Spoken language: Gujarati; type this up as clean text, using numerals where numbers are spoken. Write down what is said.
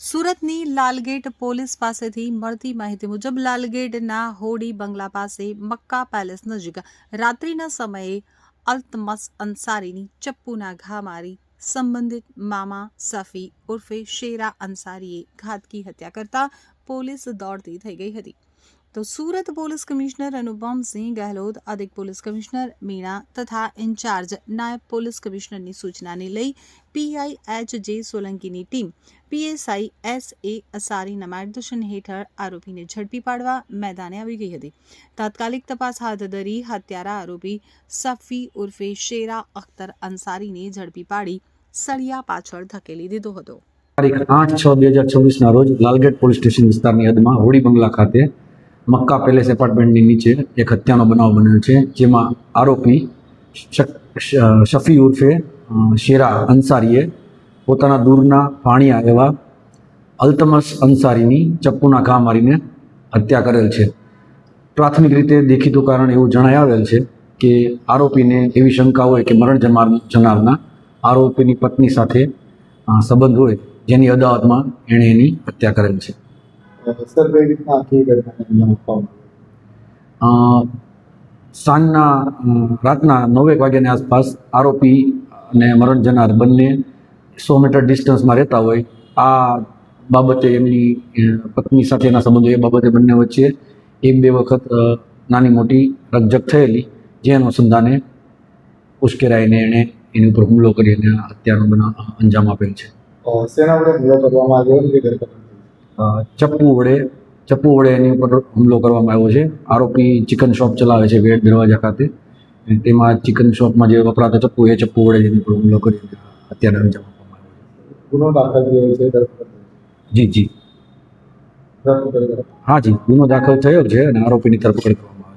સુરતની લાલગેટ પોલીસ પાસેથી મળતી માહિતી મુજબ લાલગેટના હોડી બંગલા પાસે મક્કા પેલેસ નજીક રાત્રિના સમયે અલ્તમસ અંસારીની ચપ્પુના ઘા મારી સંબંધિત મામા સફી ઉર્ફે શેરા અંસારીએ ઘાતકી હત્યા કરતા પોલીસ દોડતી થઈ ગઈ હતી. તો સુરત પોલીસ કમિશનર અનુપમસિંહ ગહેલોત, અધિક પોલીસ કમિશનર મીણા તથા ઇન્ચાર્જ નાયબ પોલીસ કમિશનરની સૂચનાને લઈ PIHJ સોલંકીની ટીમ PSI SA અસારીના માર્ગદર્શન હેઠળ આરોપીને ઝડપી પાડવા મેદાને આવી ગઈ હતી. તાત્કાલિક તપાસ હાથ ધરી હત્યારા આરોપી સફી ઉર્ફે શેરા અખ્તર અંસારીને ઝડપી પાડી સળિયા પાછળ ધકેલી દીધો હતો. તારીખ 8/6/2026 ના રોજ લાલગેટ પોલીસ સ્ટેશન વિસ્તારની હદમાં હોડી બંગલા ખાતે મક્કા પેલેસ એપાર્ટમેન્ટની નીચે એક હત્યાનો બનાવ બન્યો છે, જેમાં આરોપી શફી ઉર્ફે શેરા અંસારીએ પોતાના દૂરના ભાણિયા એવા અલ્તમસ અંસારીની ચપ્પુના ઘા મારીને હત્યા કરેલ છે. પ્રાથમિક રીતે દેખીતું કારણ એવું જણાઈ આવેલ છે કે આરોપીને એવી શંકા હોય કે મરણ જનારના આરોપીની પત્ની સાથે સંબંધ હોય, જેની અદાવતમાં એણે એની હત્યા કરેલ છે. રાતના 9 વાગ્યાની આસપાસ આરોપી અને મરણ જનાર બંને 100 મીટર ડિસ્ટન્સમાં રહેતા હોય. આ બાબતે એમની પત્ની સાથેના સંબંધો એ બાબતે બંને વચ્ચે 1-2 વખત નાની મોટી રકઝક થયેલી, જે અનુસંધાને ઉશ્કેરાઈને એણે એની ઉપર હુમલો કરીને હત્યાનો બનાવ અંજામ આપેલ છે. શેના વડે હુમલો કરવામાં આવ્યો? ચપ્પુ વડે એની ઉપર હુમલો કરવામાં આવ્યો છે. આરોપી ચિકન શોપ ચલાવે છે વેડ દરવાજા ખાતે. તેમાં ચિકન શોપમાં જે વપરાતો ચપ્પુ, એ ચપ્પુ વડે એની ઉપર હુમલો કરી અત્યારે અંજામ આપવામાં આવ્યો છે. ગુનો દાખલ થયો છે? જી. હા જી, ગુનો દાખલ થયો છે અને આરોપીની ધરપકડ કરવામાં